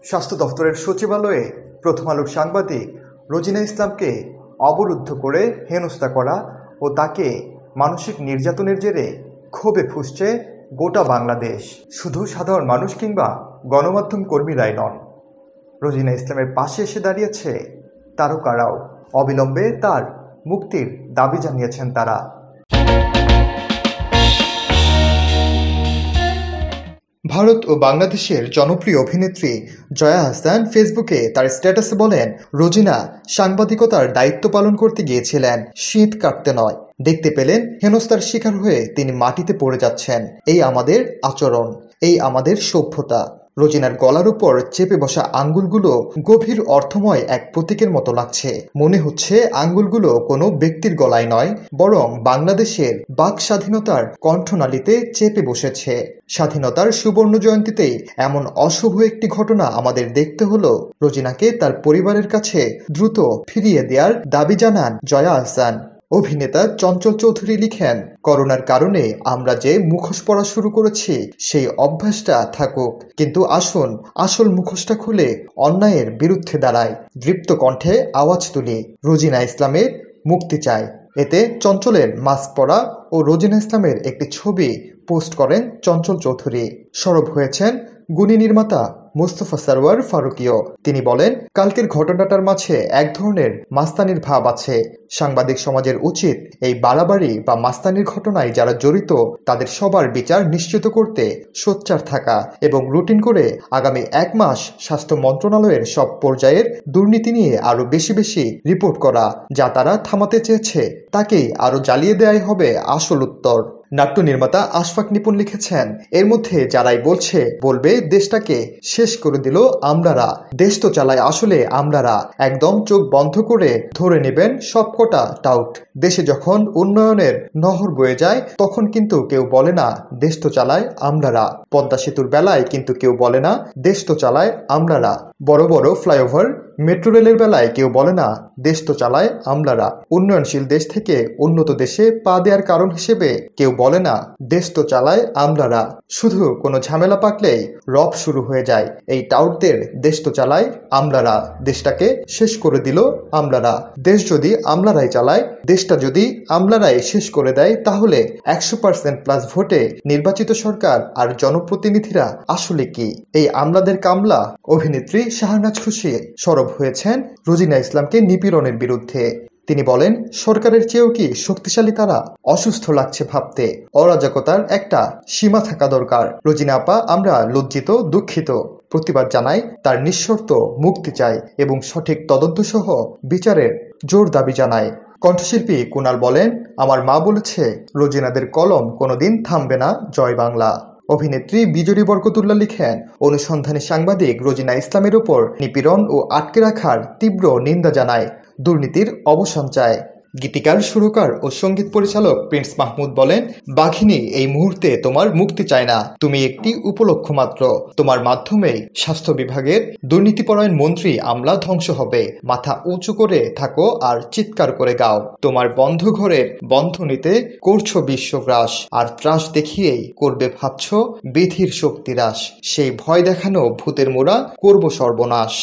স্বাস্থ্য দফতরের সচিবালয়ে প্রথম আলোর সাংবাদিক রোজিনা ইসলামকে অবরুদ্ধ করে হেনস্থা করা ও তাকে মানসিক নির্যাতনের জেরে ক্ষোভে ফুঁসছে গোটা বাংলাদেশ। শুধু সাধারণ মানুষ কিংবা গণমাধ্যম কর্মীরাই নন, রোজিনা ইসলামের পাশে এসে দাঁড়িয়েছে তারকারাও। অবিলম্বে তার মুক্তির দাবি জানিয়েছেন তারা। ভারত ও বাংলাদেশের জনপ্রিয় অভিনেত্রী জয়া আহসান ফেসবুকে তার স্ট্যাটাসে বলেন, রোজিনা সাংবাদিকতার দায়িত্ব পালন করতে গিয়েছিলেন, শীত কাটতে নয়। দেখতে পেলেন হেনস্থার শিকার হয়ে তিনি মাটিতে পড়ে যাচ্ছেন। এই আমাদের আচরণ, এই আমাদের সভ্যতা। রোজিনার গলার উপর চেপে বসা আঙ্গুলগুলো গভীর অর্থময় এক প্রতীকের মতো লাগছে। মনে হচ্ছে আঙ্গুলগুলো কোনো ব্যক্তির গলায় নয়, বরং বাংলাদেশের বাক স্বাধীনতার কণ্ঠনালীতে চেপে বসেছে। স্বাধীনতার সুবর্ণ জয়ন্তীতেই এমন অশুভ একটি ঘটনা আমাদের দেখতে হলো। রোজিনাকে তার পরিবারের কাছে দ্রুত ফিরিয়ে দেওয়ার দাবি জানান জয়া আহসান। অভিনেতা চঞ্চল চৌধুরী লিখেন, করোনার কারণে আমরা যে মুখোশ পরা শুরু করেছি সেই অভ্যাসটা থাকুক, কিন্তু আসুন আসল মুখোশটা খুলে অন্যায়ের বিরুদ্ধে দাঁড়ায়। দৃপ্ত কণ্ঠে আওয়াজ তুলি, রোজিনা ইসলামের মুক্তি চায়। এতে চঞ্চলের মাস্ক পরা ও রোজিনা ইসলামের একটি ছবি পোস্ট করেন চঞ্চল চৌধুরী। সরব হয়েছেন গুণী নির্মাতা মুস্তফা সরওয়ার ফারুকীও। তিনি বলেন, কালকের ঘটনাটার মাঝে এক ধরনের মাস্তানির ভাব আছে। সাংবাদিক সমাজের উচিত এই বাড়াবাড়ি বা মাস্তানির ঘটনায় যারা জড়িত তাদের সবার বিচার নিশ্চিত করতে সোচ্চার থাকা এবং রুটিন করে আগামী 1 মাস স্বাস্থ্য মন্ত্রণালয়ের সব পর্যায়ের দুর্নীতি নিয়ে আরও বেশি বেশি রিপোর্ট করা। যা তারা থামাতে চেয়েছে তাকেই আরও জ্বালিয়ে দেওয়াই হবে আসল উত্তর। নাট্য নির্মাতা আশফাক নিপুণ লিখেছেন, এর মধ্যে যারাই বলবে দেশটাকে শেষ করে দিল আমলারা, দেশ তো চালায় আসলে আমলারা, একদম চোখ বন্ধ করে ধরে নেবেন সবকটা টাউট। দেশে যখন উন্নয়নের নহর বয়ে যায় তখন কিন্তু কেউ বলে না দেশ তো চালায় আমলারা। পদ্মা সেতুর বেলায় কিন্তু কেউ বলে না দেশ তো চালায় আমলারা। বড় বড় ফ্লাইওভার, মেট্রো রেলের বেলায় কেউ বলে না দেশ তো চালায় আমলারা। উন্নয়নশীল দেশ থেকে উন্নত দেশে পা দেওয়ার কারণ হিসেবে কেউ বলে না দেশ তো চালায় আমলারা। শুধু কোনো ঝামেলা পাকলেই রব শুরু হয়ে যায় এই টাউটদের দেশ তো চালায় আমলারা, দেশটাকে শেষ করে দিল আমলারা। দেশ যদি আমলারাই চালায়, দেশটা যদি আমলারাই শেষ করে দেয়, তাহলে 100% প্লাস ভোটে নির্বাচিত সরকার আর জনপ্রতিনিধিরা আসলে কি? এই আমলাদের কামলা। অভিনেত্রী শাহনাজ খুশি সরব হয়েছেন রোজিনা ইসলামকে নিপীড়নের বিরুদ্ধে। তিনি বলেন, সরকারের চেয়েও কি শক্তিশালী তারা? অসুস্থ লাগছে ভাবতে। অরাজকতার একটা সীমা থাকা দরকার। রোজিনা আপা, আমরা লজ্জিত, দুঃখিত। প্রতিবাদ জানাই, তার নিঃশর্ত মুক্তি চাই এবং সঠিক তদন্ত সহ বিচারের জোর দাবি জানায়। কণ্ঠশিল্পী কুনাল বলেন, আমার মা বলেছে রোজিনাদের কলম কোনোদিন থামবে না, জয় বাংলা। অভিনেত্রী বিজরী বরকতুল্লাহ লিখেন, অনুসন্ধানী সাংবাদিক রোজিনা ইসলামের উপর নিপীড়ন ও আটকে রাখার তীব্র নিন্দা জানায়, দুর্নীতির অবসান চায়। গীতিকার, সুরকার ও সঙ্গীত পরিচালক প্রিন্স মাহমুদ বলেন, বাঘিনী, এই মুহূর্তে তোমার মুক্তি চায় না, তুমি একটি উপলক্ষ মাত্র। তোমার মাধ্যমেই স্বাস্থ্য বিভাগের দুর্নীতিপরায়ণ মন্ত্রী আমলা ধ্বংস হবে। মাথা উঁচু করে থাকো আর চিৎকার করে গাও। তোমার বন্ধ ঘরের বন্ধনীতে করছো বিশ্বগ্রাস, আর ত্রাস দেখিয়েই করবে ভাবছ বিধির শক্তিরাস। সেই ভয় দেখানো ভূতের মোড়া করব সর্বনাশ।